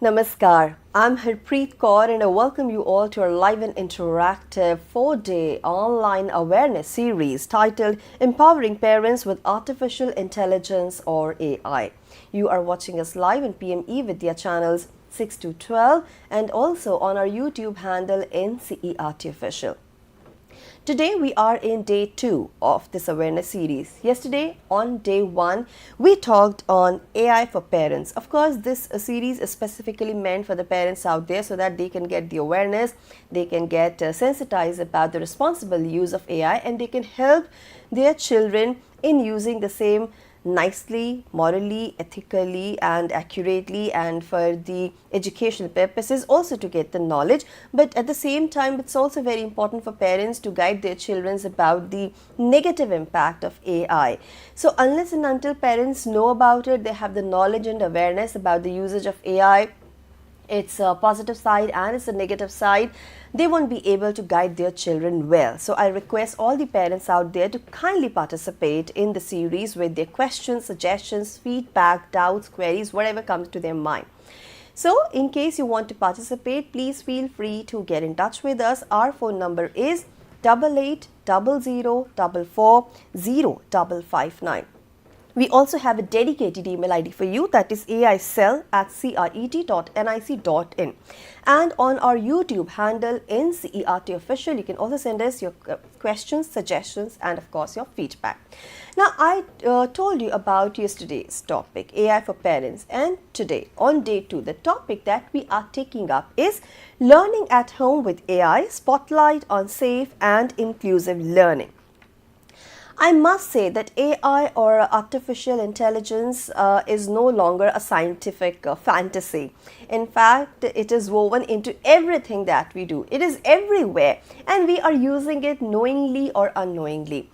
Namaskar, I'm Harpreet Kaur and I welcome you all to our live and interactive 4-day online awareness series titled Empowering Parents with Artificial Intelligence or AI. You are watching us live on PME Vidya channels 6 to 12 and also on our YouTube handle NCERT Official. Today we are in day 2 of this awareness series. Yesterday on day 1 we talked on AI for parents. Of course this series is specifically meant for the parents out there so that they can get the awareness, they can get sensitized about the responsible use of AI and they can help their children in using the same nicely, morally, ethically and accurately and for the educational purposes also to get the knowledge. But at the same time it's also very important for parents to guide their children about the negative impact of AI. So unless and until parents know about it, they have the knowledge and awareness about the usage of AI, its a positive side and its a negative side, they won't be able to guide their children well. So I request all the parents out there to kindly participate in the series with their questions, suggestions, feedback, doubts, queries, whatever comes to their mind. So in case you want to participate, please feel free to get in touch with us. Our phone number is 8800444059. We also have a dedicated email ID for you, that is aicell@ciet.nic.in. And on our YouTube handle NCERT Official, you can also send us your questions, suggestions and of course your feedback. Now I told you about yesterday's topic, AI for parents, and today on day 2, the topic that we are taking up is learning at home with AI, spotlight on safe and inclusive learning. I must say that AI or artificial intelligence is no longer a scientific fantasy. In fact, it is woven into everything that we do. It is everywhere and we are using it knowingly or unknowingly.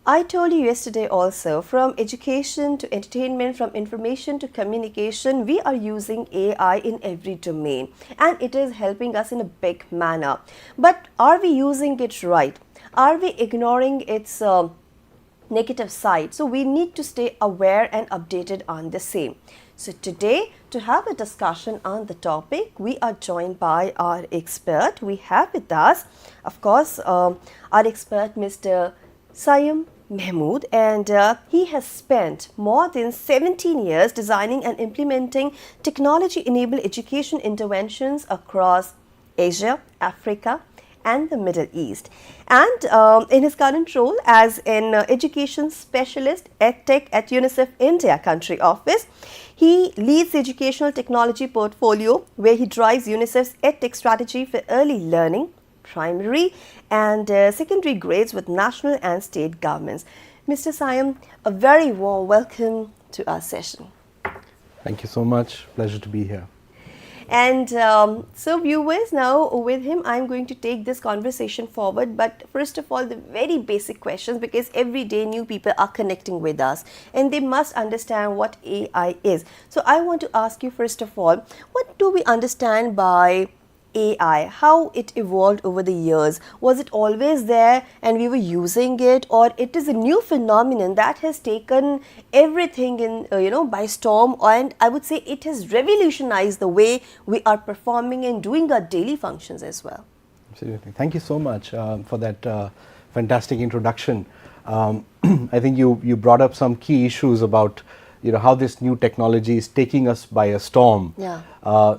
I told you yesterday also, from education to entertainment, from information to communication, we are using AI in every domain and it is helping us in a big manner. But are we using it right? Are we ignoring its negative side? So we need to stay aware and updated on the same. So today, to have a discussion on the topic, we are joined by our expert. We have with us, of course, our expert, Mr. Sayem Mehmood, and he has spent more than 17 years designing and implementing technology-enabled education interventions across Asia, Africa, and the Middle East. And in his current role as an education specialist Edu-Tech at UNICEF India country office, he leads the educational technology portfolio where he drives UNICEF's Edu-Tech strategy for early learning, primary and secondary grades with national and state governments. Mr. Sayem, a very warm welcome to our session. Thank you so much. Pleasure to be here. And so viewers, now with him I'm going to take this conversation forward, but first of all the very basic questions, because every day new people are connecting with us and they must understand what AI is. So I want to ask you first of all, what do we understand by AI, how it evolved over the years? Was it always there and we were using it, or it is a new phenomenon that has taken everything in by storm, and I would say it has revolutionized the way we are performing and doing our daily functions as well? Absolutely. Thank you so much for that fantastic introduction. I think you brought up some key issues about how this new technology is taking us by a storm. Yeah.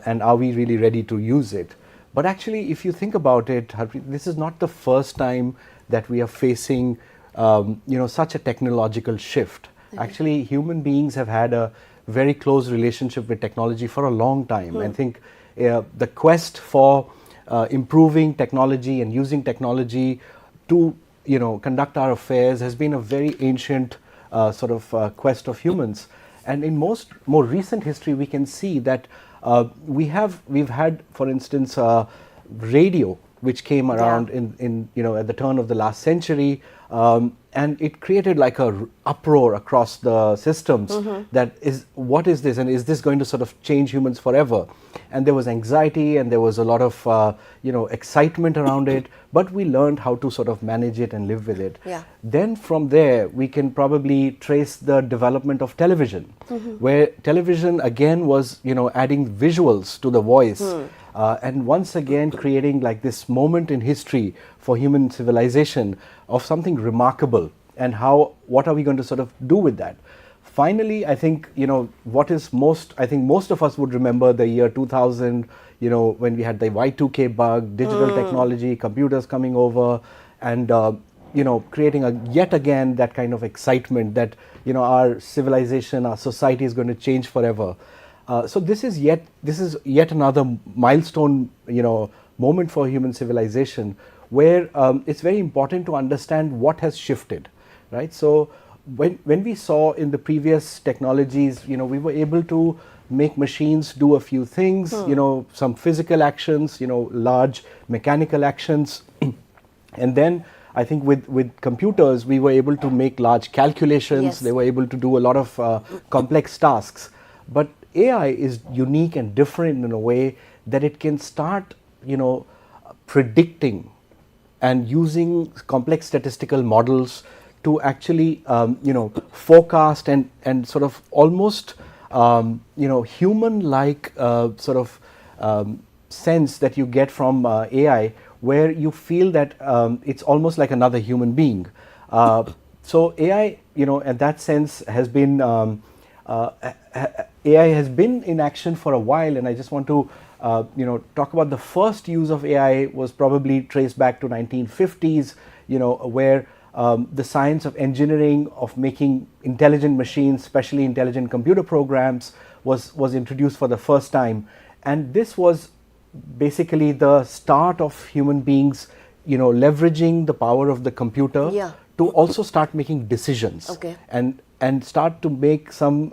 And are we really ready to use it? But actually, if you think about it, this is not the first time that we are facing such a technological shift. Mm-hmm. Actually, human beings have had a very close relationship with technology for a long time. I think the quest for improving technology and using technology to conduct our affairs has been a very ancient quest of humans. And in more recent history, we can see that we've had, for instance, radio, which came around in at the turn of the last century, and it created like a uproar across the systems that what is this, and is this going to sort of change humans forever? And there was anxiety, and there was a lot of excitement around it, but we learned how to sort of manage it and live with it. Yeah. Then from there we can probably trace the development of television, where television again was adding visuals to the voice. And once again creating like this moment in history for human civilization of something remarkable, and what are we going to sort of do with that? Finally, I think most of us would remember the year 2000, when we had the Y2K bug, digital technology, computers coming over, and creating yet again that kind of excitement that our civilization, our society is going to change forever. So this is yet another milestone, moment for human civilization, where it's very important to understand what has shifted, right? So when we saw in the previous technologies, we were able to make machines do a few things, some physical actions, large mechanical actions, and then I think with computers we were able to make large calculations. Yes. They were able to do a lot of complex tasks, but AI is unique and different in a way that it can start, predicting and using complex statistical models to actually, forecast and sort of almost, human-like sort of sense that you get from AI, where you feel that it's almost like another human being. So AI, in that sense, has been AI has been in action for a while, and I just want to talk about the first use of AI was probably traced back to 1950s, where the science of engineering, of making intelligent machines, especially intelligent computer programs, was introduced for the first time. And this was basically the start of human beings, leveraging the power of the computer to also start making decisions, and start to make some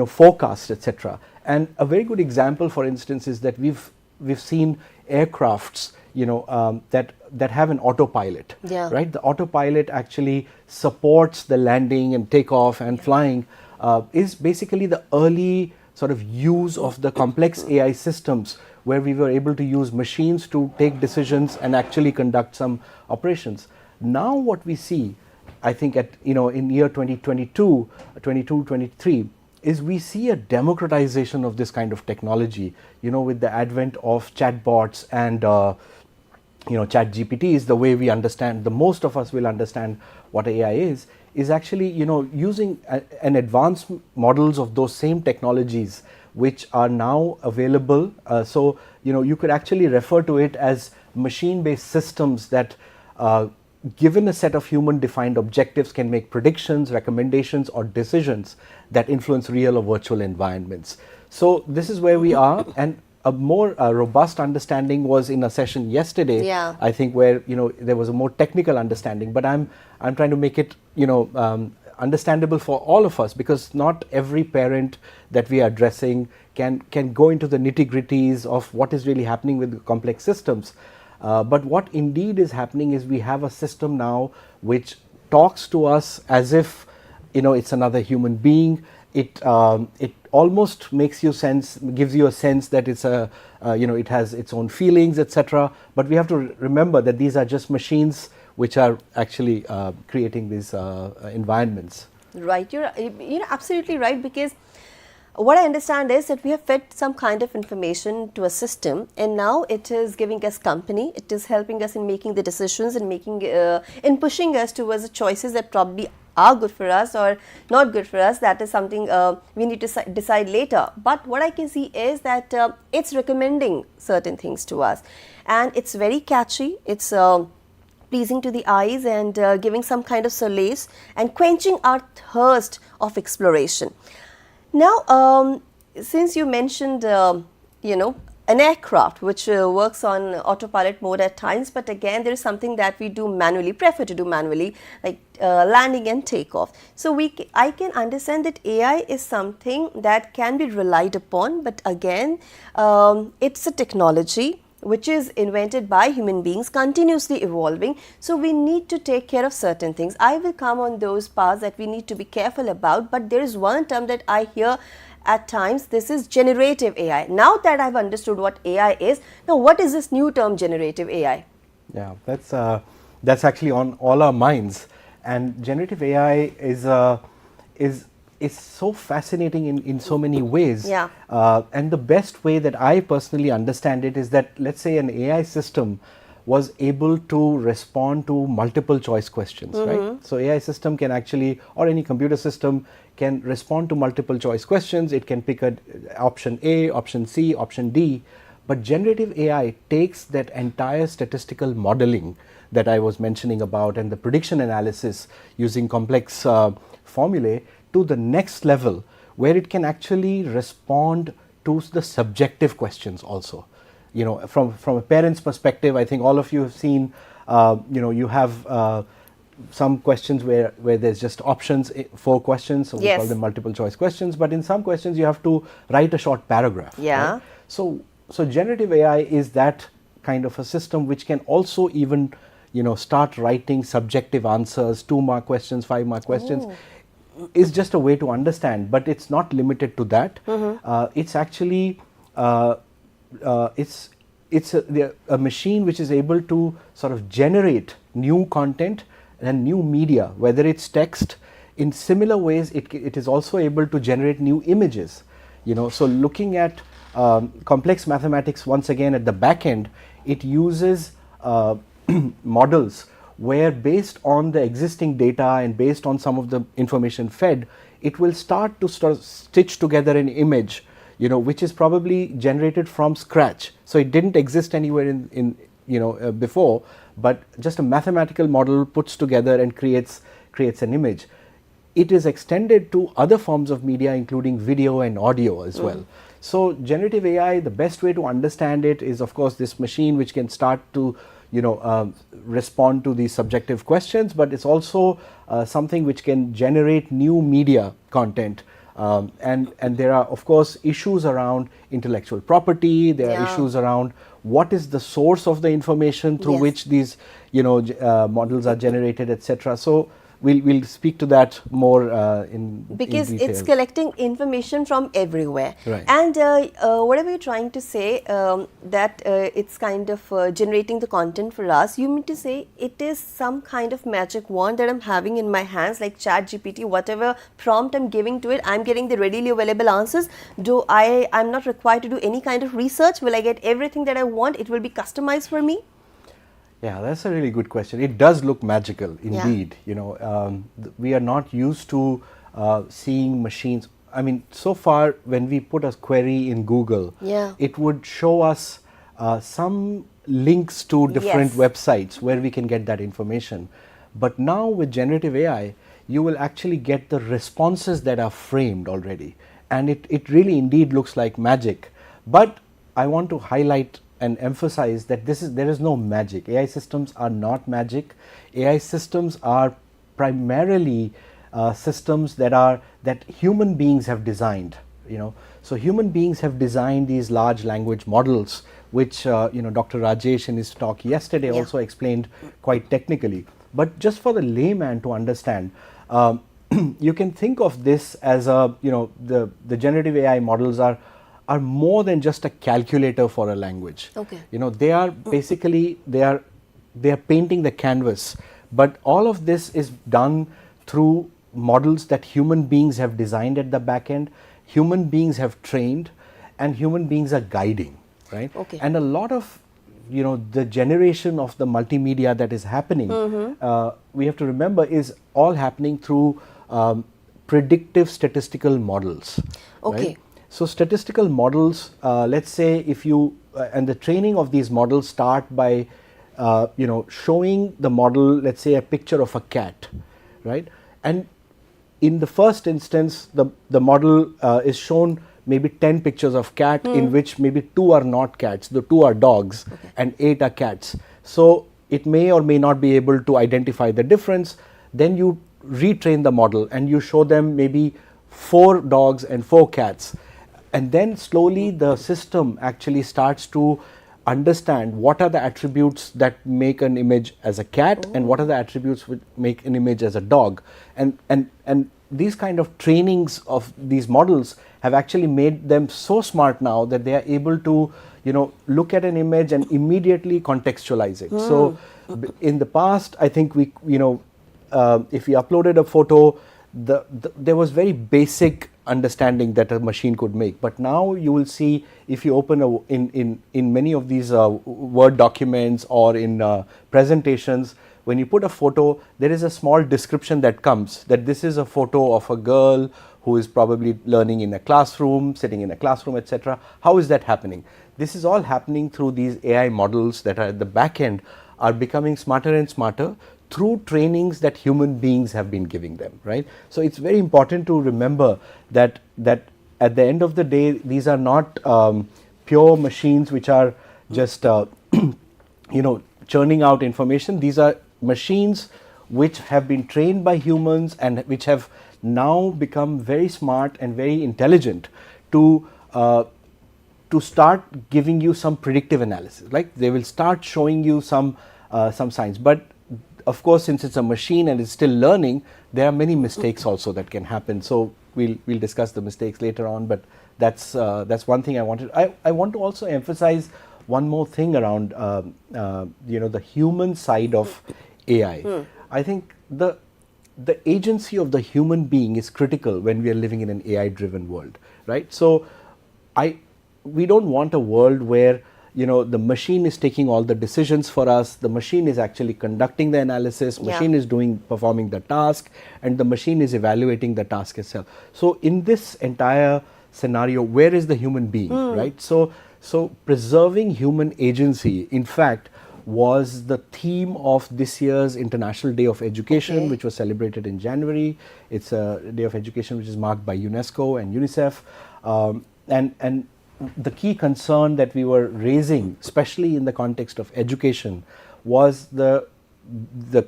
forecasts, etc. And a very good example, for instance, is that we've seen aircrafts, that have an autopilot, right? The autopilot actually supports the landing and takeoff and flying. Is basically the early sort of use of the complex AI systems, where we were able to use machines to take decisions and actually conduct some operations. Now what we see, I think in year 2022, 23, is we see a democratization of this kind of technology, with the advent of chatbots and chat GPTs. The way we understand, the most of us will understand what AI is actually using an advanced models of those same technologies which are now available. So you could actually refer to it as machine-based systems that given a set of human-defined objectives can make predictions, recommendations, or decisions that influence real or virtual environments. So this is where we are, and a more robust understanding was in a session yesterday, I think, where there was a more technical understanding. But I'm trying to make it understandable for all of us, because not every parent that we are addressing can go into the nitty-gritties of what is really happening with the complex systems. But what indeed is happening is we have a system now which talks to us as if it's another human being. It almost gives you a sense that it's it has its own feelings, etc. But we have to remember that these are just machines which are actually creating these environments. Right, you're absolutely right, because what I understand is that we have fed some kind of information to a system, and now it is giving us company. It is helping us in making the decisions and in pushing us towards the choices that probably are good for us or not good for us. That is something we need to decide later. But what I can see is that it's recommending certain things to us, and it's very catchy. It's pleasing to the eyes, and giving some kind of solace and quenching our thirst of exploration. Now, since you mentioned, an aircraft which works on autopilot mode at times, but again, there is something that we prefer to do manually, like landing and takeoff. So I can understand that AI is something that can be relied upon, but again, it's a technology which is invented by human beings, continuously evolving. So we need to take care of certain things. I will come on those paths that we need to be careful about, but there is one term that I hear at times. This is generative AI. Now that I've understood what AI is, now what is this new term generative AI? Yeah, that's actually on all our minds. And generative AI is so fascinating in so many ways. Yeah. And the best way that I personally understand it is that, let's say, an AI system was able to respond to multiple choice questions, right? So AI system can actually, or any computer system can respond to multiple choice questions. It can pick option A, option C, option D. But generative AI takes that entire statistical modeling that I was mentioning about and the prediction analysis using complex formulae to the next level, where it can actually respond to the subjective questions also. You know, from a parent's perspective, I think all of you have seen, you have some questions where there's just options, 4 questions, so we Yes. call them multiple choice questions, but in some questions you have to write a short paragraph. Yeah. Right? So generative AI is that kind of a system which can also even, start writing subjective answers, 2-mark questions, 5-mark questions. Is just a way to understand, but it's not limited to that. It's actually it's a machine which is able to sort of generate new content and new media, whether it's text. In similar ways, it is also able to generate new images. So looking at complex mathematics once again at the back end, it uses models where, based on the existing data and based on some of the information fed, it will start to stitch together an image, which is probably generated from scratch. So it didn't exist anywhere in before, but just a mathematical model puts together and creates an image. It is extended to other forms of media, including video and audio as well. So generative AI, the best way to understand it is, of course, this machine which can start to respond to these subjective questions, but it's also something which can generate new media content. And there are, of course, issues around intellectual property. There are issues around what is the source of the information through which these models are generated, etc. So we'll speak to that more because in detail. It's collecting information from everywhere. Right. And whatever you're trying to say, that it's kind of generating the content for us, you mean to say it is some kind of magic wand that I'm having in my hands, like ChatGPT, whatever prompt I'm giving to it, I'm getting the readily available answers. I'm not required to do any kind of research? Will I get everything that I want? It will be customized for me? Yeah, that's a really good question. It does look magical indeed. We are not used to seeing machines. I mean, so far when we put a query in Google, it would show us some links to different websites where we can get that information. But now with generative AI, you will actually get the responses that are framed already. And it really indeed looks like magic. But I want to highlight and emphasize that there is no magic. AI systems are not magic. AI systems are primarily systems that human beings have designed. So human beings have designed these large language models, which Dr. Rajesh in his talk yesterday also explained quite technically. But just for the layman to understand, you can think of this as the generative AI models are more than just a calculator for a language. Okay. They are basically they are painting the canvas, but all of this is done through models that human beings have designed at the back end, human beings have trained, and human beings are guiding, right? Okay. And a lot of the generation of the multimedia that is happening, we have to remember, is all happening through predictive statistical models. Okay. Right? So statistical models, let's say if you, and the training of these models start by, showing the model, let's say, a picture of a cat, right? And in the first instance, the model is shown maybe 10 pictures of cat in which maybe 2 are not cats, the 2 are dogs, and 8 are cats. So it may or may not be able to identify the difference. Then you retrain the model and you show them maybe 4 dogs and 4 cats. And then slowly the system actually starts to understand what are the attributes that make an image as a cat and what are the attributes which make an image as a dog, and these kind of trainings of these models have actually made them so smart now that they are able to look at an image and immediately contextualize it. So in the past, I think we if we uploaded a photo, there was very basic understanding that a machine could make, but now you will see, if you open in many of these Word documents or in presentations, when you put a photo, there is a small description that comes, that this is a photo of a girl who is probably learning in a classroom, sitting in a classroom, etc. How is that happening? This is all happening through these AI models that are at the back end, are becoming smarter and smarter through trainings that human beings have been giving them, right? So it's very important to remember that at the end of the day, these are not pure machines which are just churning out information. These are machines which have been trained by humans and which have now become very smart and very intelligent to start giving you some predictive analysis. Like they will start showing you some signs, but of course, since it's a machine and it's still learning, there are many mistakes also that can happen. So we'll discuss the mistakes later on, but that's one thing I wanted. I want to also emphasize one more thing around the human side of AI. I think the agency of the human being is critical when we are living in an AI-driven world, right? So we don't want a world where the machine is taking all the decisions for us, the machine is actually conducting the analysis, machine is performing the task, and the machine is evaluating the task itself. So in this entire scenario, where is the human being, right? So preserving human agency, in fact, was the theme of this year's International Day of Education, which was celebrated in January. It's a day of education which is marked by UNESCO and UNICEF, and the key concern that we were raising, especially in the context of education, was the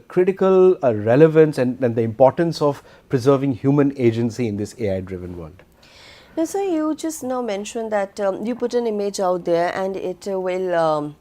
critical relevance and the importance of preserving human agency in this AI-driven world. Now, so you just now mentioned that you put an image out there and it will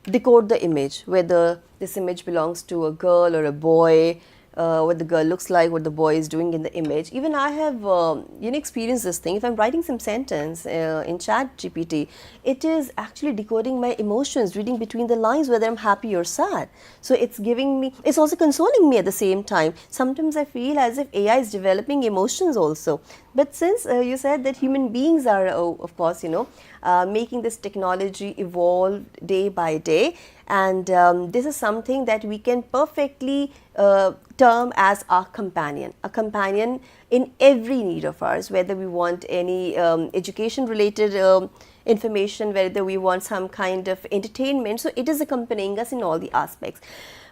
decode the image, whether this image belongs to a girl or a boy, what the girl looks like, what the boy is doing in the image. Even I have experienced this thing. If I'm writing some sentence in ChatGPT, it is actually decoding my emotions, reading between the lines whether I'm happy or sad. So it's giving me, it's also consoling me at the same time. Sometimes I feel as if AI is developing emotions also. But since you said that human beings are, of course, making this technology evolve day by day, and this is something that we can perfectly term as our companion, a companion in every need of ours, whether we want any education related information, whether we want some kind of entertainment. So it is accompanying us in all the aspects.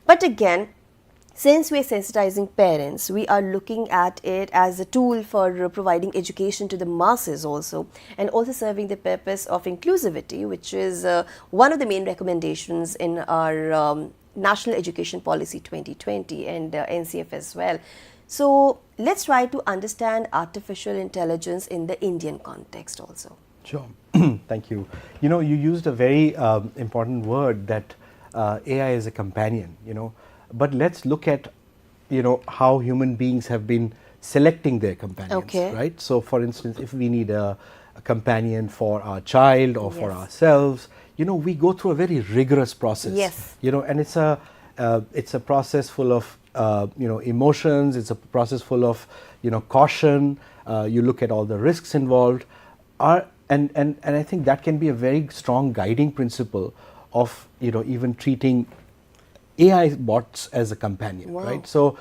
But again, since we are sensitizing parents, we are looking at it as a tool for providing education to the masses also, and also serving the purpose of inclusivity, which is one of the main recommendations in our National Education Policy 2020 and NCF as well. So let's try to understand artificial intelligence in the Indian context also. Sure. Thank you. You used a very important word, that AI is a companion, But let's look at, how human beings have been selecting their companions, right? So, for instance, if we need a companion for our child or for ourselves, we go through a very rigorous process. And it's a process full of, emotions. It's a process full of, caution. You look at all the risks involved. And I think that can be a very strong guiding principle of, even treating AI bots as a companion, right? So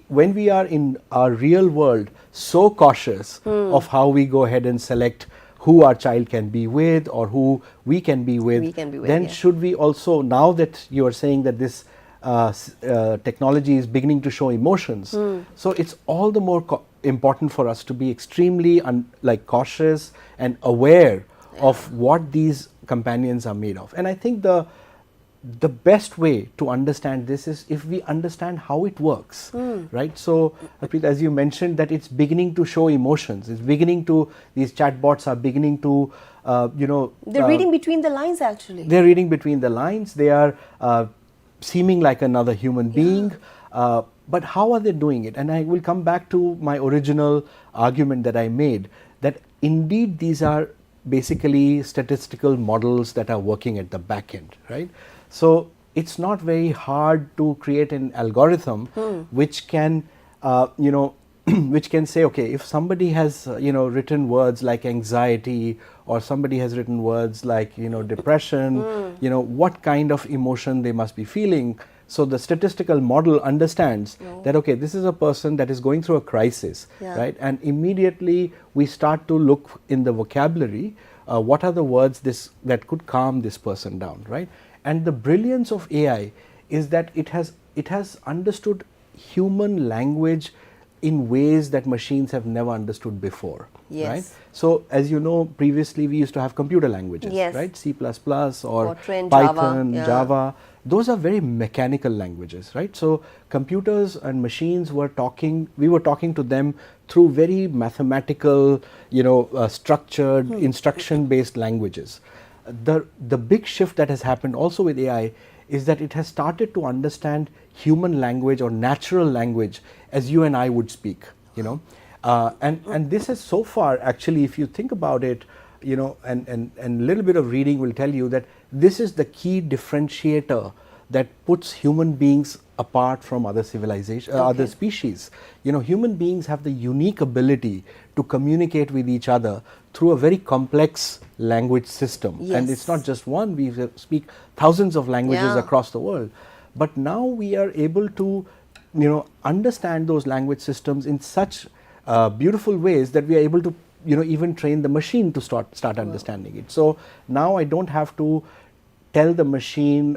when we are in our real world so cautious of how we go ahead and select who our child can be with or who we can be with, then should we also, now that you are saying that this technology is beginning to show emotions, so it's all the more important for us to be extremely cautious and aware of what these companions are made of. And I think the best way to understand this is if we understand how it works, right? So, Harpreet, as you mentioned, that it's beginning to show emotions. It's beginning to, these chatbots are beginning to, they're reading between the lines actually. They're reading between the lines. They are seeming like another human being. But how are they doing it? And I will come back to my original argument that I made, that indeed these are basically statistical models that are working at the back end, right? So it's not very hard to create an algorithm which can, which can say, okay, if somebody has, written words like anxiety, or somebody has written words like, depression, what kind of emotion they must be feeling. So the statistical model understands that, okay, this is a person that is going through a crisis, right? And immediately we start to look in the vocabulary, what are the words that could calm this person down, right? And the brilliance of AI is that it has understood human language in ways that machines have never understood before, right? So as you know, previously we used to have computer languages, right? C++ or Python, Java. Those are very mechanical languages, right? So computers and machines were talking, we were talking to them through very mathematical, structured, instruction-based languages. The big shift that has happened also with AI is that it has started to understand human language or natural language as you and I would speak, and this is so far, actually, if you think about it, and a little bit of reading will tell you that this is the key differentiator that puts human beings apart from other civilizations, other species. Human beings have the unique ability to communicate with each other through a very complex language system. And it's not just one, we speak thousands of languages across the world. But now we are able to, understand those language systems in such beautiful ways that we are able to, even train the machine to start understanding it. So now I don't have to tell the machine,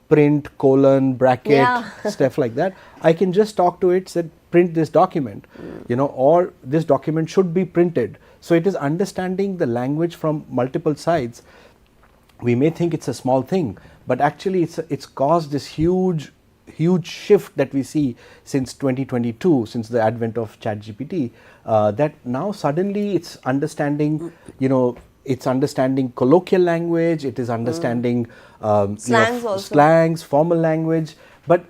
print, colon, bracket, stuff like that. I can just talk to it, say, print this document, or this document should be printed. So it is understanding the language from multiple sides. We may think it's a small thing, but actually it's caused this huge shift that we see since 2022, since the advent of ChatGPT, that now suddenly it's understanding, it's understanding colloquial language, it is understanding slangs, formal language, but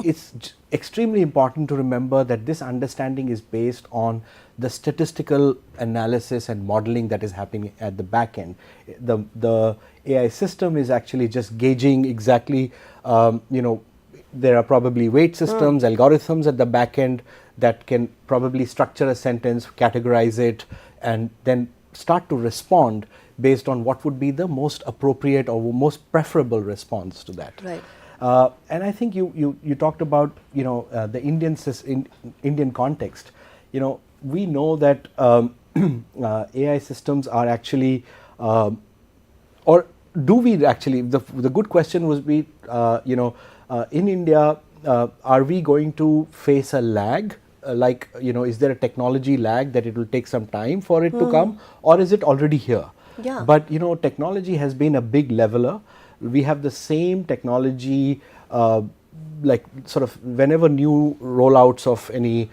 it's extremely important to remember that this understanding is based on the statistical analysis and modeling that is happening at the back end. The AI system is actually just gauging exactly, there are probably weight systems, algorithms at the back end that can probably structure a sentence, categorize it, and then start to respond based on what would be the most appropriate or most preferable response to that. Right. And I think you talked about the Indian context. We know that AI systems are actually, or do we actually? The good question would be, in India, are we going to face a lag? Is there a technology lag that it will take some time for it to come, or is it already here? But technology has been a big leveler. We have the same technology, whenever new rollouts of any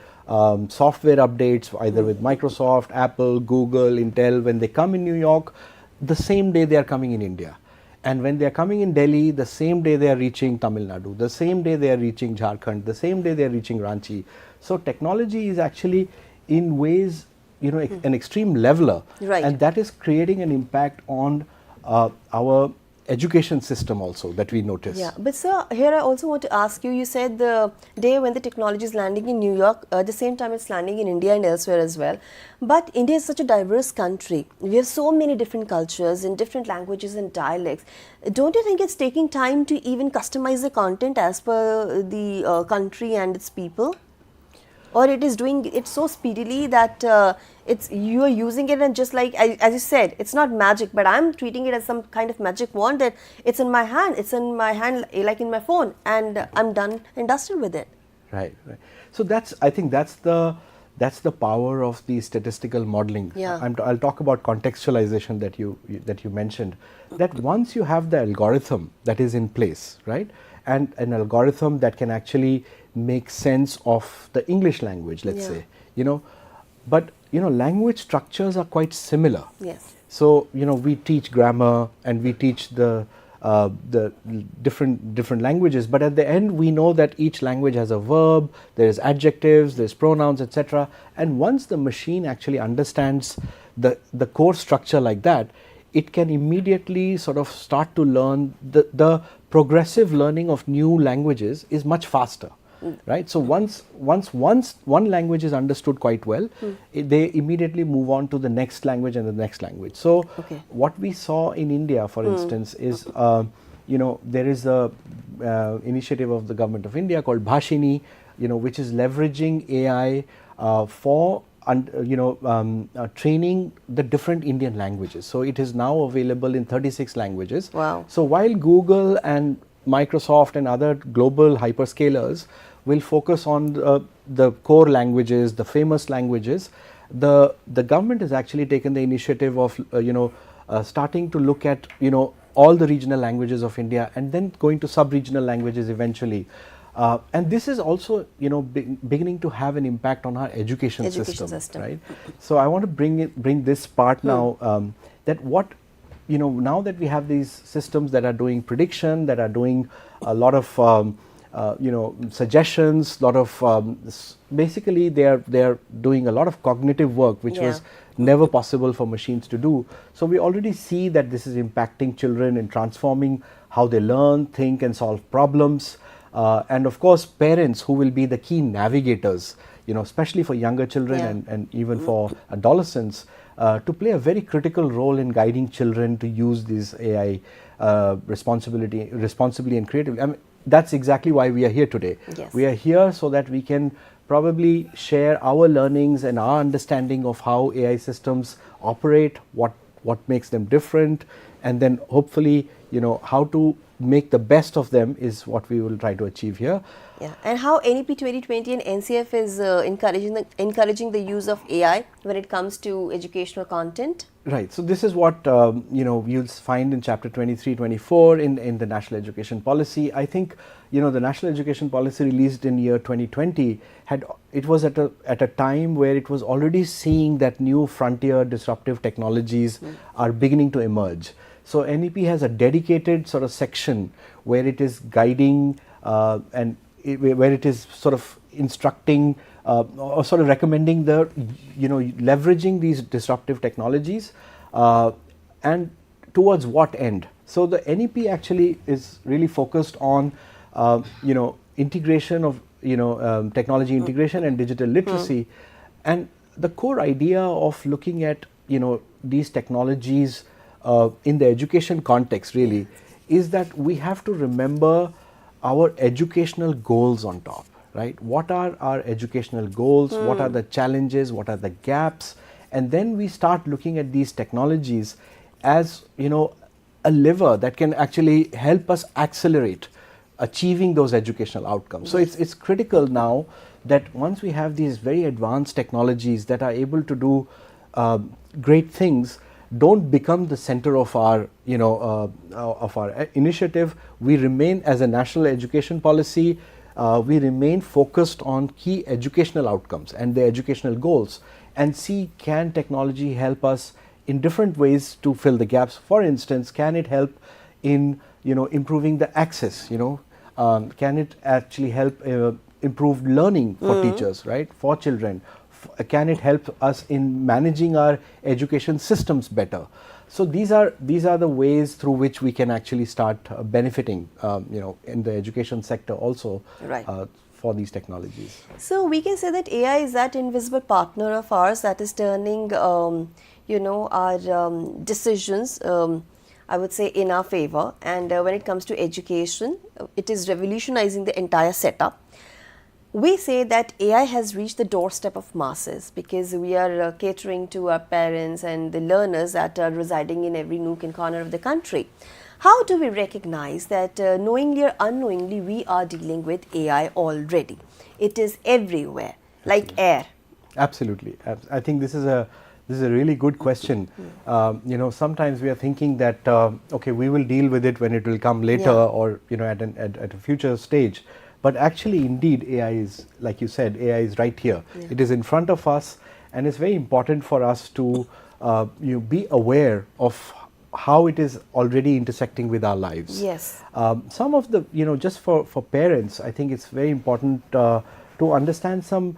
software updates, either with Microsoft, Apple, Google, Intel, when they come in New York, the same day they are coming in India. And when they are coming in Delhi, the same day they are reaching Tamil Nadu, the same day they are reaching Jharkhand, the same day they are reaching Ranchi. So technology is actually in ways, an extreme leveler. Right. And that is creating an impact on our education system also that we notice. Yeah, but sir, here I also want to ask you, you said the day when the technology is landing in New York, at the same time it's landing in India and elsewhere as well. But India is such a diverse country. We have so many different cultures and different languages and dialects. Don't you think it's taking time to even customize the content as per the country and its people? Or it is doing it so speedily that you are using it and just like, as you said, it's not magic, but I'm treating it as some kind of magic wand that it's in my hand like in my phone, and I'm done and dusted with it. Right. So I think that's the that's the power of the statistical modeling. Yeah. I'll talk about contextualization that you mentioned. That once you have the algorithm that is in place, right, and an algorithm that can actually make sense of the English language, let's say, but language structures are quite similar. Yes. So we teach grammar and we teach the different languages, but at the end we know that each language has a verb, there's adjectives, there's pronouns, etc. And once the machine actually understands the core structure like that, it can immediately sort of start to learn. The progressive learning of new languages is much faster. Right. So once one language is understood quite well, they immediately move on to the next language and the next language. So what we saw in India, for instance, is there is a initiative of the government of India called Bhashini, which is leveraging AI for training the different Indian languages. So it is now available in 36 languages. Wow. So while Google and Microsoft and other global hyperscalers will focus on the core languages, the famous languages, the government has actually taken the initiative of starting to look at all the regional languages of India and then going to sub-regional languages eventually. And this is also beginning to have an impact on our education system, right? So I want to bring this part now, that what now that we have these systems that are doing prediction, that are doing a lot of suggestions, lot of basically they are doing a lot of cognitive work which was never possible for machines to do. So we already see that this is impacting children and transforming how they learn, think and solve problems. And of course parents, who will be the key navigators, especially for younger children and even for adolescents, to play a very critical role in guiding children to use these AI responsibly and creatively. I mean, that's exactly why we are here today. Yes. We are here so that we can probably share our learnings and our understanding of how AI systems operate, what makes them different, and then hopefully how to make the best of them is what we will try to achieve here. Yeah, and how NEP 2020 and NCF is encouraging the use of AI when it comes to educational content? Right. So this is what you'll find in chapter 23, 24 in the National Education Policy. I think the National Education Policy released in year 2020 was at a time where it was already seeing that new frontier disruptive technologies are beginning to emerge. So NEP has a dedicated sort of section where it is guiding and where it is sort of instructing or sort of recommending the leveraging these disruptive technologies and towards what end. So the NEP actually is really focused on integration of technology integration and digital literacy, and the core idea of looking at these technologies in the education context really is that we have to remember our educational goals on top, right? What are our educational goals? What are the challenges? What are the gaps? And then we start looking at these technologies as a lever that can actually help us accelerate achieving those educational outcomes. So it's critical now that once we have these very advanced technologies that are able to do great things, don't become the center of our initiative. We remain, as a national education policy, we remain focused on key educational outcomes and the educational goals, and see, can technology help us in different ways to fill the gaps. For instance, can it help in improving the access? Can it actually help improve learning for teachers, right? For children. Can it help us in managing our education systems better? So these are the ways through which we can actually start benefiting, in the education sector also, right, for these technologies. So we can say that AI is that invisible partner of ours that is turning, our decisions, I would say, in our favor. And when it comes to education, it is revolutionizing the entire setup. We say that AI has reached the doorstep of masses because we are catering to our parents and the learners that are residing in every nook and corner of the country. How do we recognize that knowingly or unknowingly we are dealing with AI already? It is everywhere, like air. Absolutely. I think this is a really good question. You know, sometimes we are thinking that okay, we will deal with it when it will come later, or you know, at a future stage. But actually, indeed, AI is, like you said, AI is right here. It is in front of us, and it's very important for us to be aware of how it is already intersecting with our lives. Yes. Some of the, you know, just for parents, I think it's very important to understand some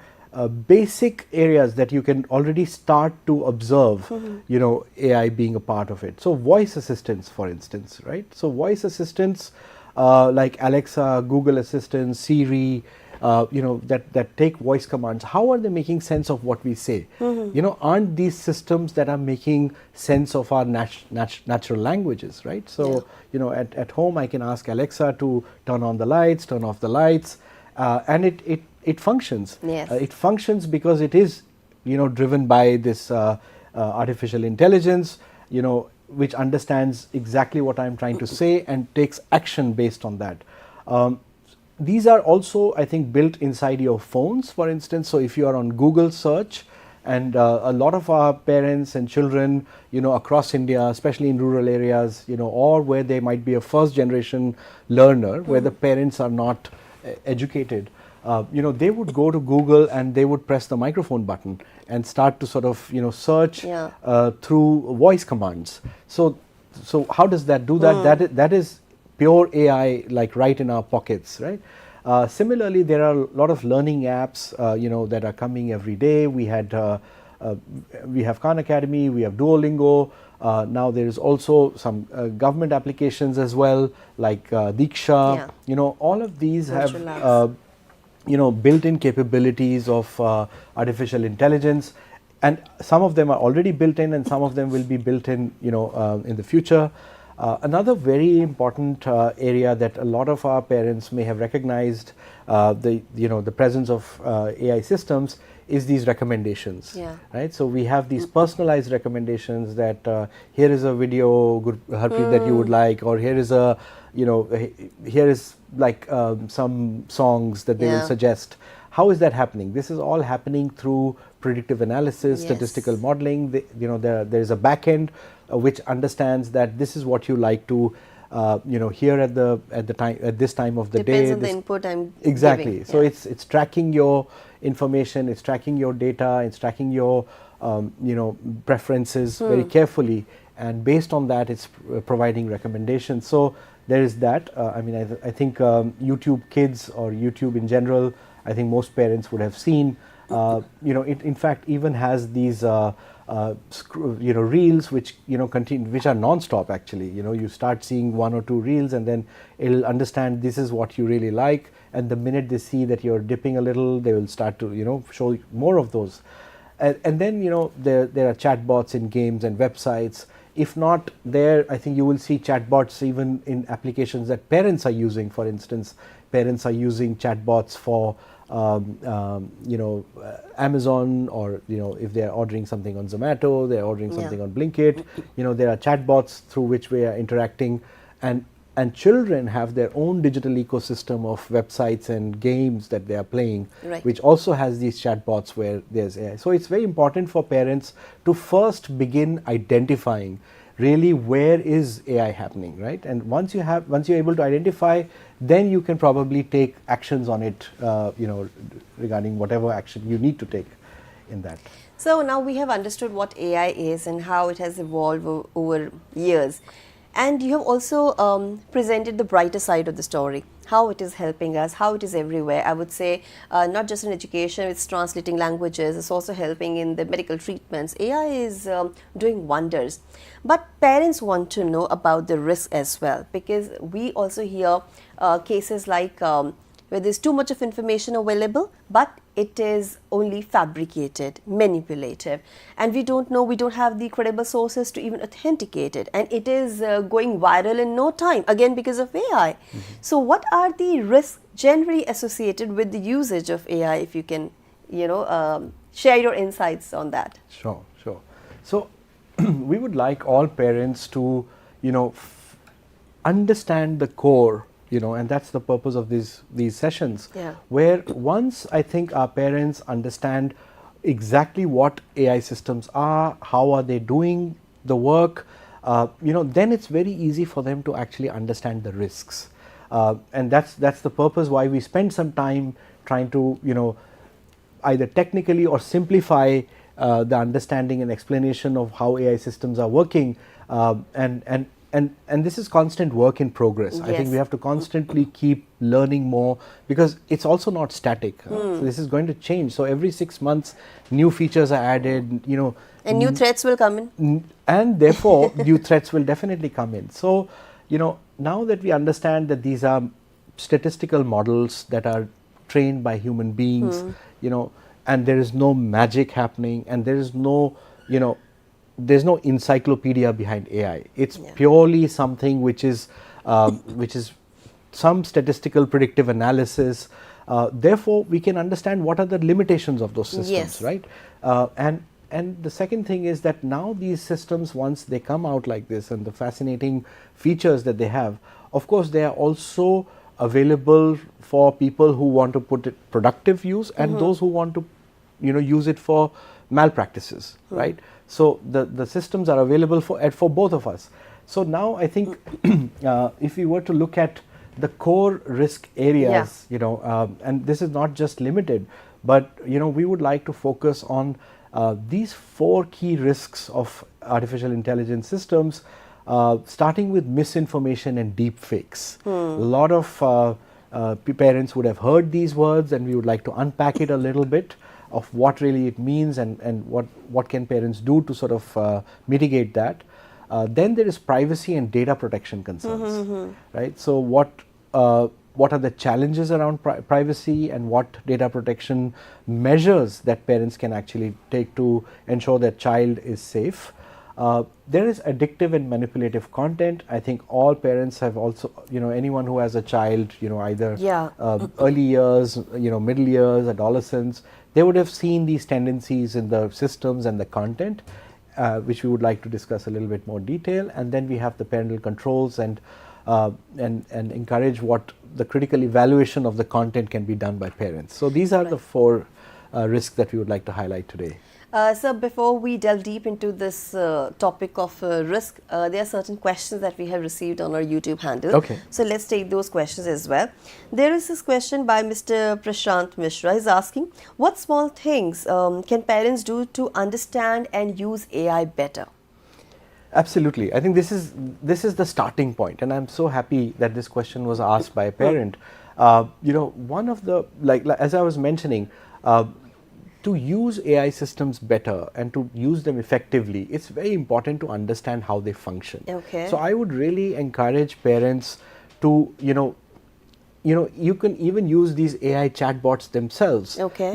basic areas that you can already start to observe, you know, AI being a part of it. So voice assistants, for instance, right? So voice assistants like Alexa, Google Assistant, Siri, you know, that take voice commands. How are they making sense of what we say? You know, aren't these systems that are making sense of our natural languages, right? So, you know, at home I can ask Alexa to turn on the lights, turn off the lights, and it functions. Yes. It functions because it is, you know, driven by this artificial intelligence, you know, which understands exactly what I'm trying to say and takes action based on that. These are also, I think, built inside your phones, for instance. So if you are on Google search, and a lot of our parents and children, you know, across India, especially in rural areas, you know, or where they might be a first generation learner, where the parents are not educated, you know, they would go to Google and they would press the microphone button and start to sort of, you know, search through voice commands. So how does that do that? That is pure AI, like right in our pockets, right? Similarly, there are a lot of learning apps, you know, that are coming every day. We have Khan Academy, we have Duolingo. Now there is also some government applications as well, like DICT. You know, all of these have you know, built-in capabilities of artificial intelligence, and some of them are already built in, and some of them will be built in, you know, in the future. Another very important area that a lot of our parents may have recognized, the presence of AI systems, is these recommendations, right? So we have these personalized recommendations that here is a video, Harpreet, that you would like, or here is a, you know, here is like some songs that they will suggest. How is that happening? This is all happening through predictive analysis, statistical modeling. You know, there is a back end which understands that this is what you like to, you know, hear at this time of the day. Depends on the input I'm exactly giving. So it's tracking your information, it's tracking your data, it's tracking your you know, preferences very carefully, and based on that it's providing recommendations. So there is that. I mean, I think YouTube Kids, or YouTube in general, I think most parents would have seen. You know, it in fact even has these you know, reels which, you know, continue, which are non-stop actually. You know, you start seeing 1 or 2 reels, and then it'll understand this is what you really like, and the minute they see that you're dipping a little, they will start to, you know, show more of those. And then, you know, there are chatbots in games and websites. If not there, I think you will see chatbots even in applications that parents are using. For instance, parents are using chatbots for you know, Amazon, or, you know, if they're ordering something on Zomato, they're ordering something on Blinkit, you know, there are chatbots through which we are interacting, and children have their own digital ecosystem of websites and games that they are playing, which also has these chatbots where there's AI. So it's very important for parents to first begin identifying really where is AI happening, right? And once you're able to identify, then you can probably take actions on it, you know, regarding whatever action you need to take in that. So now we have understood what AI is and how it has evolved over years. And you have also presented the brighter side of the story, how it is helping us, how it is everywhere. I would say not just in education, it's translating languages, it's also helping in the medical treatments. AI is doing wonders. But parents want to know about the risk as well, because we also hear cases like where there's too much of information available, but it is only fabricated, manipulative, and we don't know, we don't have the credible sources to even authenticate it, and it is going viral in no time, again because of AI. So what are the risks generally associated with the usage of AI, if you can, you know, share your insights on that? Sure. So we would like all parents to, you know, understand the core, you know, and that's the purpose of these sessions, where once I think our parents understand exactly what AI systems are, how are they doing the work, then it's very easy for them to actually understand the risks. And that's the purpose why we spend some time trying to, either technically or simplify the understanding and explanation of how AI systems are working, and this is constant work in progress. I think we have to constantly keep learning more, because it's also not static. So this is going to change. So every 6 months, new features are added. And new threats will come in. And therefore, new threats will definitely come in. So, now that we understand that these are statistical models that are trained by human beings, and there is no magic happening, and there is no, there's no encyclopedia behind AI. It's purely something which is some statistical predictive analysis. Therefore, we can understand what are the limitations of those systems, right? And the second thing is that now these systems, once they come out like this, and the fascinating features that they have, of course, they are also available for people who want to put it productive use, and those who want to, use it for malpractices, right? So the systems are available for both of us. So now I think if we were to look at the core risk areas, and this is not just limited, but we would like to focus on these 4 key risks of artificial intelligence systems, starting with misinformation and deep fakes. A lot of parents would have heard these words, and we would like to unpack it a little bit of what really it means, and what can parents do to sort of mitigate that. Then there is privacy and data protection concerns, right? So what are the challenges around privacy, and what data protection measures that parents can actually take to ensure that child is safe. There is addictive and manipulative content. I think all parents have also, anyone who has a child, either early years, middle years, adolescence, they would have seen these tendencies in the systems and the content, which we would like to discuss a little bit more detail. And then we have the parental controls, and encourage what the critical evaluation of the content can be done by parents. So these are the 4 risks that we would like to highlight today. So before we delve deep into this topic of risk, there are certain questions that we have received on our YouTube handle. Okay. So let's take those questions as well. There is this question by Mr. Prashant Mishra. He's asking, what small things can parents do to understand and use AI better? Absolutely. I think this is the starting point, and I'm so happy that this question was asked by a parent. One of the, like as I was mentioning, to use AI systems better and to use them effectively, it's very important to understand how they function. Okay. So I would really encourage parents to, you can even use these AI chatbots themselves. Okay.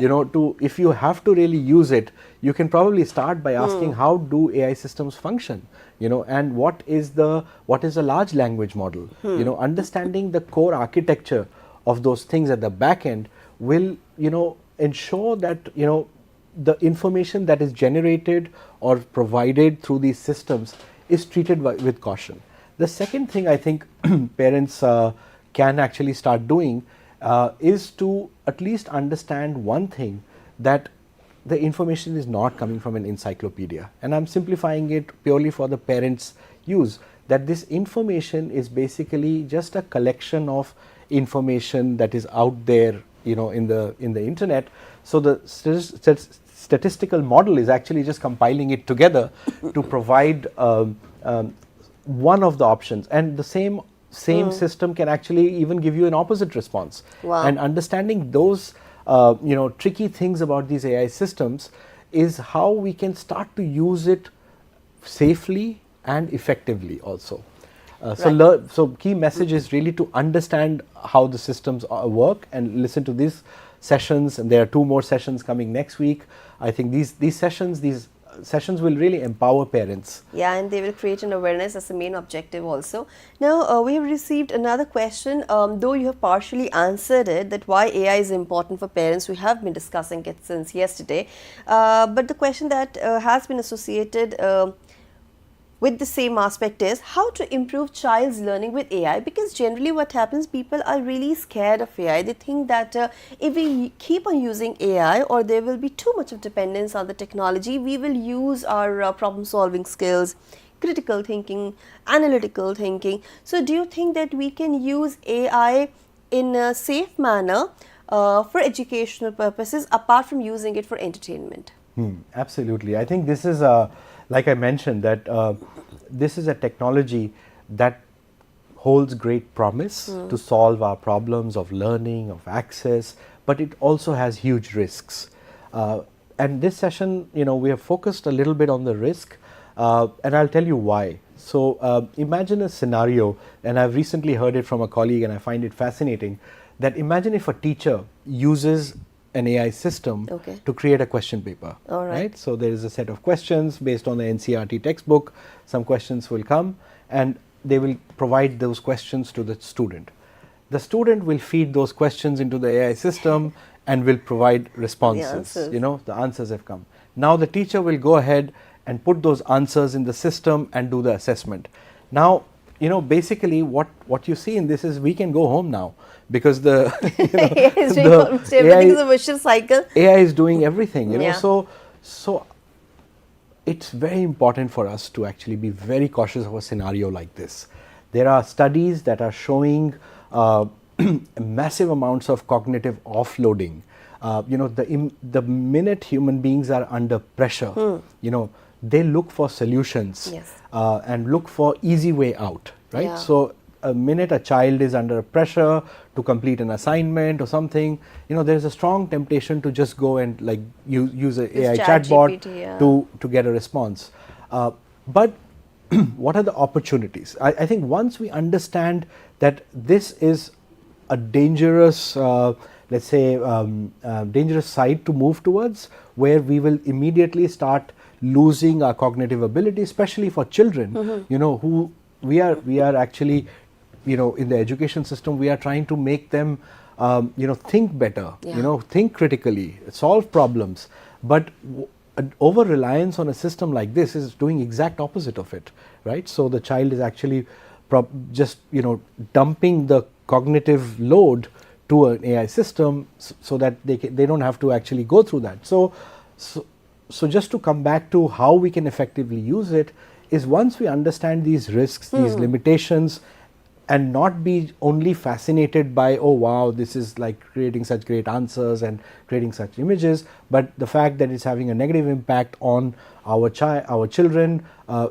If you have to really use it, you can probably start by asking how do AI systems function, and what is a large language model. Understanding the core architecture of those things at the back end will, ensure that the information that is generated or provided through these systems is treated with caution. The second thing I think parents can actually start doing is to at least understand one thing, that the information is not coming from an encyclopedia, and I'm simplifying it purely for the parents' use, that this information is basically just a collection of information that is out there, in the internet. So the statistical model is actually just compiling it together to provide one of the options, and the same system can actually even give you an opposite response. Wow. And understanding those tricky things about these AI systems is how we can start to use it safely and effectively also. So key message is really to understand how the systems work, and listen to these sessions, and there are 2 more sessions coming next week. I think these sessions will really empower parents. Yeah, and they will create an awareness as the main objective also. Now, we have received another question, though you have partially answered it, that why AI is important for parents. We have been discussing it since yesterday. But the question that has been associated with the same aspect is how to improve child's learning with AI, because generally what happens, people are really scared of AI. They think that if we keep on using AI, or there will be too much of dependence on the technology, we will use our problem solving skills, critical thinking, analytical thinking. So do you think that we can use AI in a safe manner for educational purposes, apart from using it for entertainment? Absolutely. I think this is, like I mentioned, that this is a technology that holds great promise to solve our problems of learning, of access, but it also has huge risks. And this session, we have focused a little bit on the risk, and I'll tell you why. So imagine a scenario, and I've recently heard it from a colleague and I find it fascinating, that imagine if a teacher uses an AI system to create a question paper. All right. So there is a set of questions based on the NCERT textbook. Some questions will come and they will provide those questions to the student. The student will feed those questions into the AI system and will provide responses. The answers have come. Now the teacher will go ahead and put those answers in the system and do the assessment. Now, basically what you see in this is we can go home now, because AI is doing almost everything. Is a vicious cycle. AI is doing everything, Yeah. So it's very important for us to actually be very cautious of a scenario like this. There are studies that are showing massive amounts of cognitive offloading. The minute human beings are under pressure, they look for solutions. Yes. And look for easy way out, right? Yeah. So a minute a child is under pressure to complete an assignment or something, there is a strong temptation to just go and like use an AI chatbot to get a response. But what are the opportunities? I think once we understand that this is a dangerous, let's say, dangerous side to move towards, where we will immediately start losing our cognitive ability, especially for children, who we are actually, in the education system, we are trying to make them, think better, think critically, solve problems. But over reliance on a system like this is doing exact opposite of it, right? So the child is actually just, dumping the cognitive load to an AI system so that they don't have to actually go through that. So just to come back to how we can effectively use it is, once we understand these risks, these limitations, and not be only fascinated by, oh wow, this is like creating such great answers and creating such images, but the fact that it's having a negative impact on our children,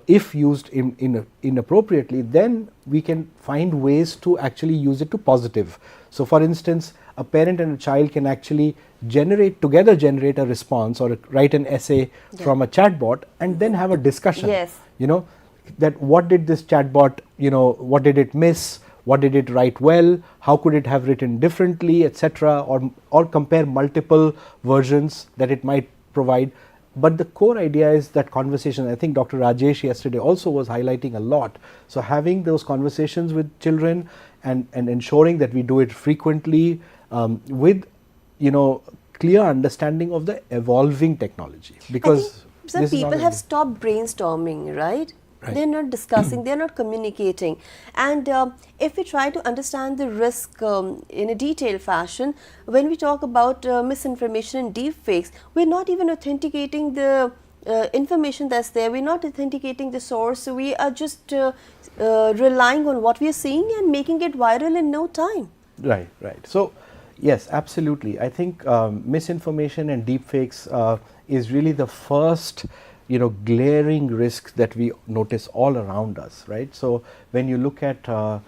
if used inappropriately, then we can find ways to actually use it to positive. So for instance, a parent and a child can actually generate a response or write an essay from a chatbot and then have a discussion. Yes. That what did this chatbot, what did it miss, what did it write well, how could it have written differently, etc., or compare multiple versions that it might provide. But the core idea is that conversation. I think Dr. Rajesh yesterday also was highlighting a lot. So having those conversations with children and ensuring that we do it frequently, with clear understanding of the evolving technology, because some people have stopped brainstorming, right? They're not discussing, they're not communicating. And if we try to understand the risk in a detailed fashion, when we talk about misinformation and deep fakes, we're not even authenticating the information that's there. We're not authenticating the source. So we are just relying on what we are seeing and making it viral in no time. Right. So yes, absolutely. I think misinformation and deepfakes is really the first, glaring risk that we notice all around us, right? So when you look at the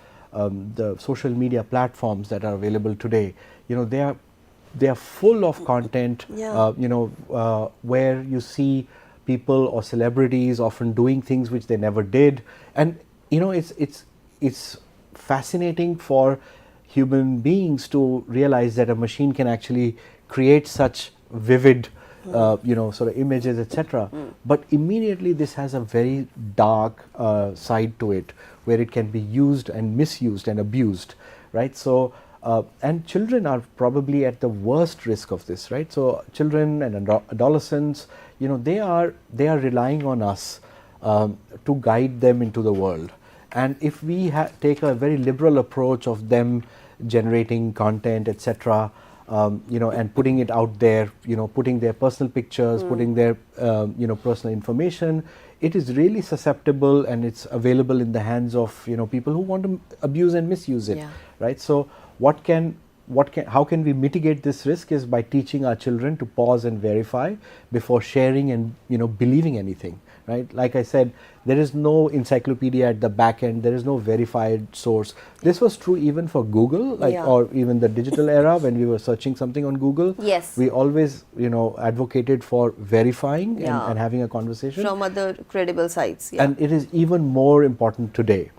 social media platforms that are available today, they are full of content, where you see people or celebrities often doing things which they never did, and it's fascinating for human beings to realize that a machine can actually create such vivid, sort of images, etc. But immediately this has a very dark side to it, where it can be used and misused and abused, right? So, and children are probably at the worst risk of this, right? So, children and adolescents, they are relying on us to guide them into the world. And if we take a very liberal approach of them generating content, etc., and putting it out there, putting their personal pictures, putting their, personal information, it is really susceptible and it's available in the hands of, people who want to abuse and misuse it, right? So how can we mitigate this risk is by teaching our children to pause and verify before sharing and, believing anything, right? Like I said, there is no encyclopedia at the back end, there is no verified source. This was true even for Google, or even the digital era when we were searching something on Google. Yes. We always, advocated for verifying and having a conversation. From other credible sites. And it is even more important today.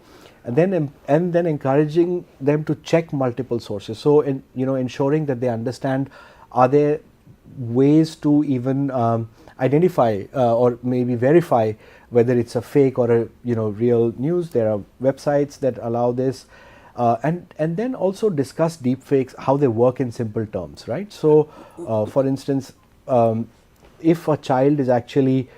And then encouraging them to check multiple sources. So, ensuring that they understand, are there ways to even identify or maybe verify whether it's a fake or a real news. There are websites that allow this, and then also discuss deepfakes, how they work in simple terms, right? So, for instance, if a child is actually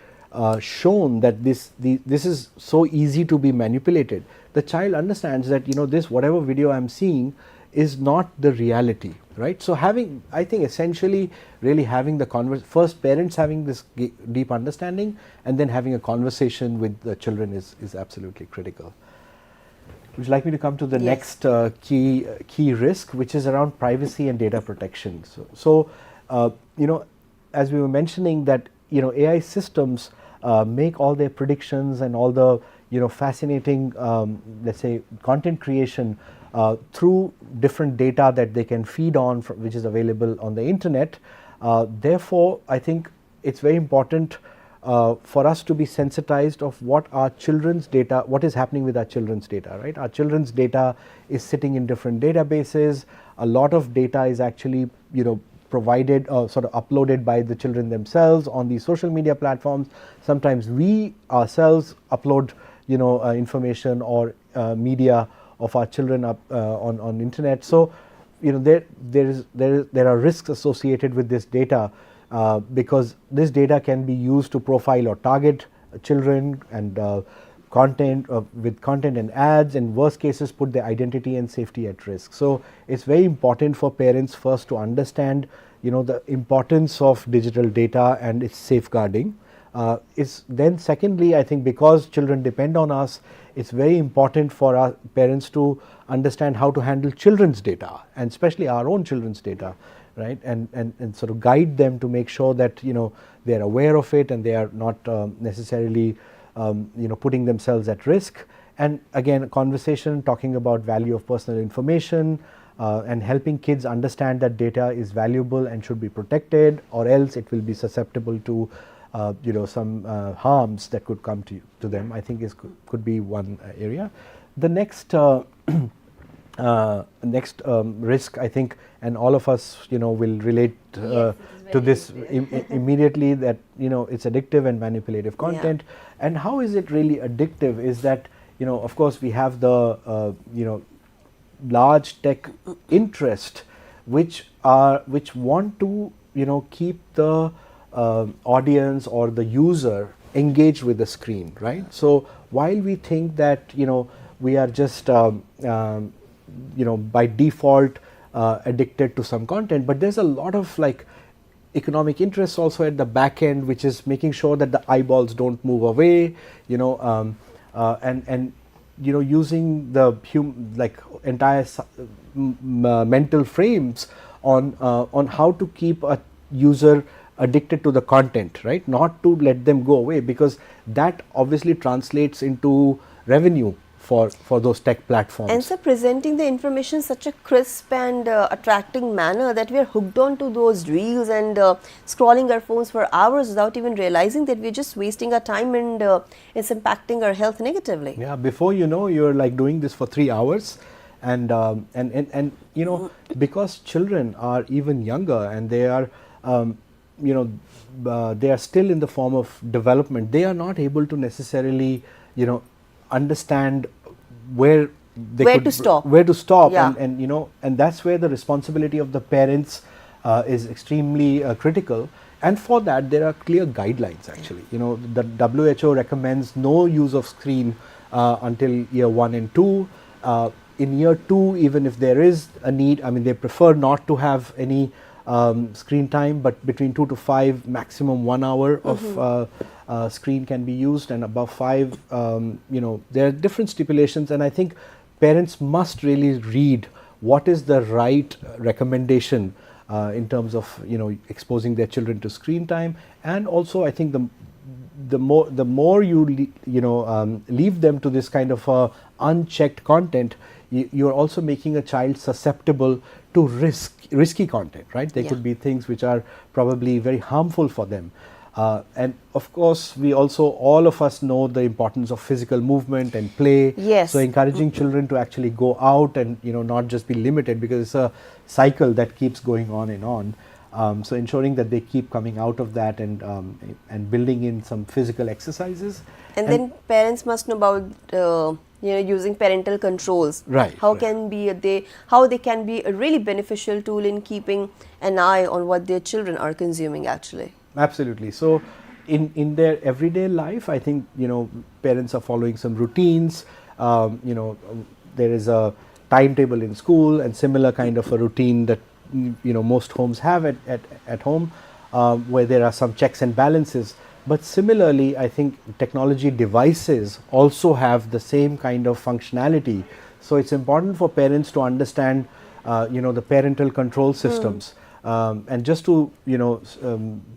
shown that this is so easy to be manipulated, the child understands that this whatever video I'm seeing is not the reality, right? So I think essentially really having the first parents having this deep understanding and then having a conversation with the children is absolutely critical. Would you like me to come to the next key risk, which is around privacy and data protection? So as we were mentioning that AI systems make all their predictions and all the fascinating let's say content creation through different data that they can feed on, which is available on the internet. Therefore, I think it's very important for us to be sensitized of what is happening with our children's data, right? Our children's data is sitting in different databases. A lot of data is actually provided or sort of uploaded by the children themselves on these social media platforms. Sometimes we ourselves upload information or media of our children up on internet. So there are risks associated with this data because this data can be used to profile or target children and with content and ads, and worst cases put their identity and safety at risk. So it's very important for parents first to understand the importance of digital data and its safeguarding. Then secondly, I think because children depend on us, it's very important for our parents to understand how to handle children's data, and especially our own children's data, right? And sort of guide them to make sure that they are aware of it and they are not necessarily putting themselves at risk. And again, a conversation talking about value of personal information and helping kids understand that data is valuable and should be protected, or else it will be susceptible to some harms that could come to them, I think could be one area. The next risk, I think, and all of us will relate to this immediately, that it's addictive and manipulative content. And how is it really addictive is that of course we have the large tech interest which want to keep the audience or the user engaged with the screen, right? So while we think that we are just by default addicted to some content, but there's a lot of economic interests also at the back end, which is making sure that the eyeballs don't move away, and using the entire mental frames on how to keep a user addicted to the content, right? Not to let them go away, because that obviously translates into revenue for those tech platforms. And so presenting the information in such a crisp and attracting manner that we are hooked on to those reels and scrolling our phones for hours without even realizing that we're just wasting our time and it's impacting our health negatively. Yeah, before you're doing this for 3 hours, and because children are even younger and they are they are still in the form of development, they are not able to necessarily understand where to stop, yeah. and that's where the responsibility of the parents is extremely critical. And for that, there are clear guidelines actually. You know, the WHO recommends no use of screen until year 1 and 2. In year 2, even if there is a need, I mean, they prefer not to have any screen time, but between 2 to 5, maximum 1 hour of screen can be used, and above 5, you know, there are different stipulations, and I think parents must really read what is the right recommendation in terms of, you know, exposing their children to screen time. And also I think the more you leave them to this kind of unchecked content, you're also making a child susceptible to risky content, right? There could be things which are probably very harmful for them. And of course, we also, all of us know the importance of physical movement and play. Yes. So encouraging children to actually go out and, you know, not just be limited, because it's a cycle that keeps going on and on. So ensuring that they keep coming out of that and building in some physical exercises. And then parents must know about using parental controls. Right. How can they can be a really beneficial tool in keeping an eye on what their children are consuming actually. Absolutely. So in their everyday life, I think, you know, parents are following some routines. You know, there is a timetable in school and similar kind of a routine that, you know, most homes have at home, where there are some checks and balances. But similarly, I think technology devices also have the same kind of functionality. So it's important for parents to understand, you know, the parental control systems. And just to, you know,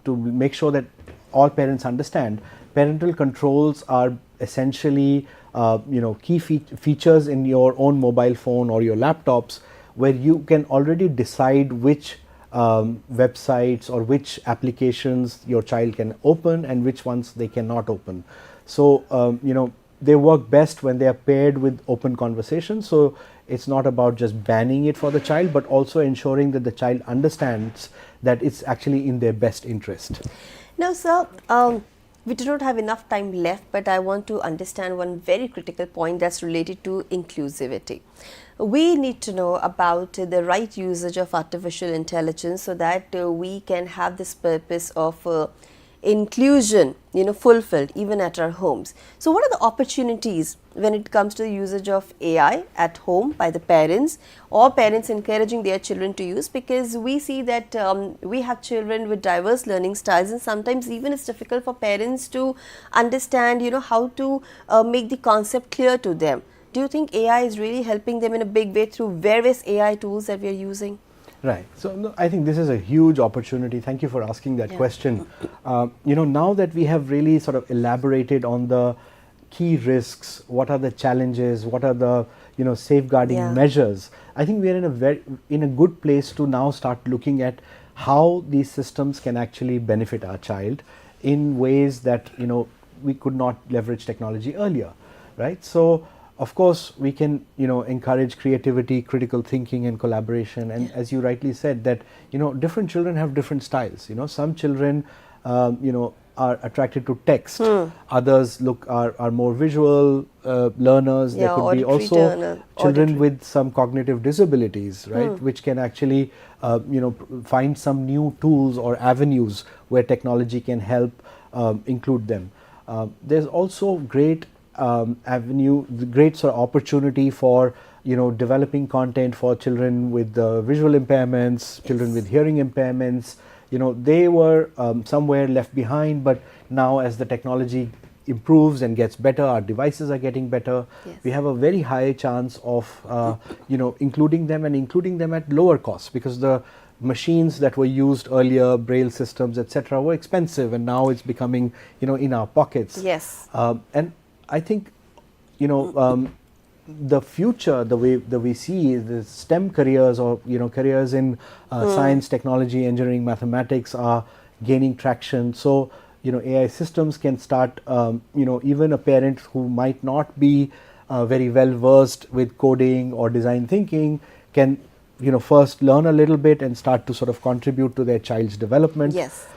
to make sure that all parents understand, parental controls are essentially, you know, key features in your own mobile phone or your laptops, where you can already decide which websites or which applications your child can open and which ones they cannot open. So, you know, they work best when they are paired with open conversations. So it's not about just banning it for the child, but also ensuring that the child understands that it's actually in their best interest. Now, sir, we do not have enough time left, but I want to understand one very critical point that's related to inclusivity. We need to know about the right usage of artificial intelligence so that we can have this purpose of inclusion, you know, fulfilled even at our homes. So what are the opportunities when it comes to the usage of AI at home by the parents, or parents encouraging their children to use? Because we see that we have children with diverse learning styles, and sometimes even it's difficult for parents to understand, you know, how to make the concept clear to them. Do you think AI is really helping them in a big way through various AI tools that we are using? Right. So no, I think this is a huge opportunity. Thank you for asking that question. You know, now that we have really sort of elaborated on the key risks, what are the challenges, what are the, you know, safeguarding measures, I think we are in a good place to now start looking at how these systems can actually benefit our child in ways that, you know, we could not leverage technology earlier, right? So of course, we can, you know, encourage creativity, critical thinking and collaboration. And as you rightly said, that, you know, different children have different styles. You know, some children, you know, are attracted to text. Others are more visual learners. There could be also children with some cognitive disabilities, right, which can actually, you know, find some new tools or avenues where technology can help include them. There's also great great sort of opportunity for, you know, developing content for children with visual impairments, children with hearing impairments. You know, they were somewhere left behind, but now as the technology improves and gets better, our devices are getting better, we have a very high chance of, you know, including them at lower cost, because the machines that were used earlier, braille systems, etc., were expensive, and now it's becoming, you know, in our pockets. Yes. And I think, you know, the future, the way that we see the STEM careers, or, you know, careers in science, technology, engineering, mathematics are gaining traction. So, you know, AI systems can start, you know, even a parent who might not be very well versed with coding or design thinking can, you know, first learn a little bit and start to sort of contribute to their child's development. Yes.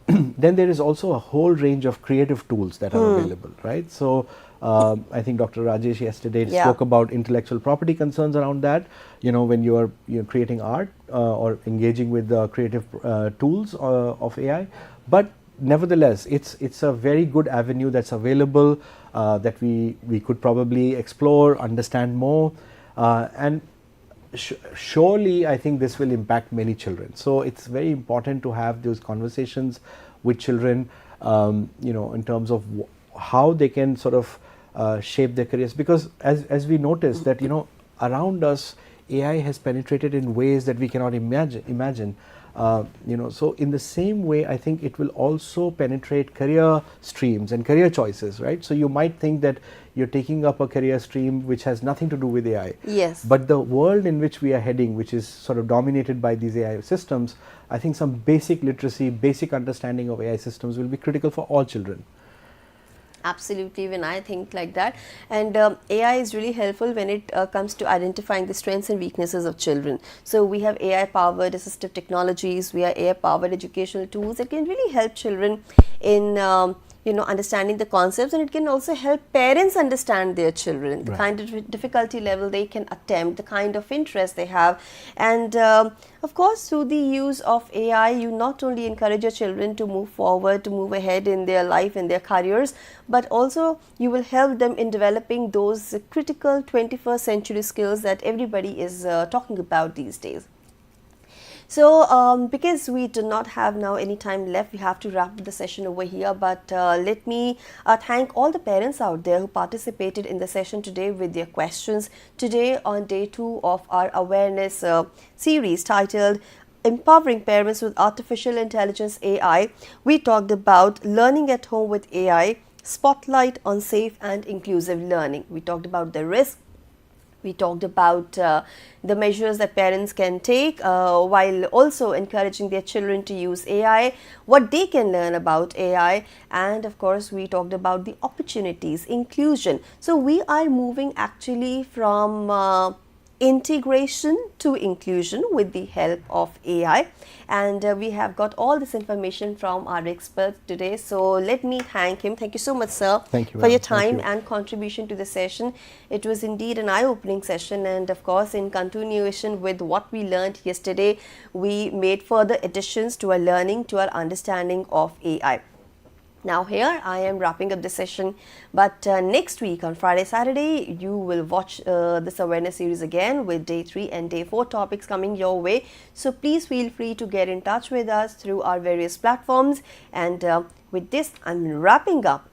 Then there is also a whole range of creative tools that are available, right? So I think Dr. Rajesh yesterday Yeah. spoke about intellectual property concerns around that. When you're creating art or engaging with the creative tools of AI, but nevertheless, it's a very good avenue that's available that we could probably explore, understand more, and surely I think this will impact many children. So it's very important to have those conversations with children, in terms of how they can sort of shape their careers, because as we notice that around us AI has penetrated in ways that we cannot imagine. So in the same way, I think it will also penetrate career streams and career choices, right? So you might think that you're taking up a career stream which has nothing to do with AI. Yes. But the world in which we are heading, which is sort of dominated by these AI systems, I think some basic literacy, basic understanding of AI systems will be critical for all children. Absolutely, when I think like that. And AI is really helpful when it comes to identifying the strengths and weaknesses of children. So we have AI powered assistive technologies, we have AI powered educational tools that can really help children in understanding the concepts, and it can also help parents understand their children, the Right. kind of difficulty level they can attempt, the kind of interest they have. And of course, through the use of AI, you not only encourage your children to move forward, to move ahead in their life and their careers, but also you will help them in developing those critical 21st century skills that everybody is talking about these days. So, because we do not have now any time left, we have to wrap up the session over here. But let me thank all the parents out there who participated in the session today with their questions. Today, on day 2 of our awareness series titled Empowering Parents with Artificial Intelligence AI, we talked about learning at home with AI, spotlight on safe and inclusive learning. We talked about the risk. We talked about the measures that parents can take while also encouraging their children to use AI, what they can learn about AI, and of course we talked about the opportunities, inclusion. So we are moving actually from integration to inclusion with the help of AI, and we have got all this information from our expert today. So let me thank him. Thank you so much, sir, Thank you, for your ma'am. Thank time you. and contribution to the session. It was indeed an eye-opening session, and of course in continuation with what we learned yesterday, we made further additions to our learning, to our understanding of AI. Now here I am wrapping up the session, but next week on Friday, Saturday, you will watch this awareness series again with day 3 and day 4 topics coming your way. So please feel free to get in touch with us through our various platforms. And with this, I'm wrapping up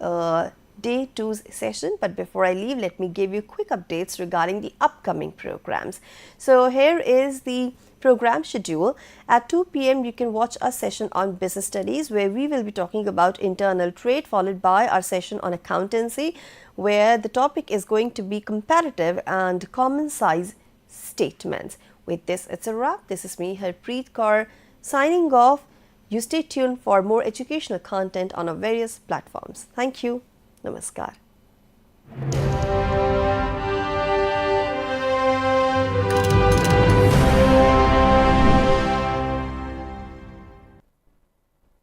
day 2's session. But before I leave, let me give you quick updates regarding the upcoming programs. So here is the program schedule. At 2 p.m. you can watch our session on business studies, where we will be talking about internal trade, followed by our session on accountancy, where the topic is going to be comparative and common size statements. With this, it's a wrap. This is me, Harpreet Kaur, signing off. You stay tuned for more educational content on our various platforms. Thank you. Namaskar.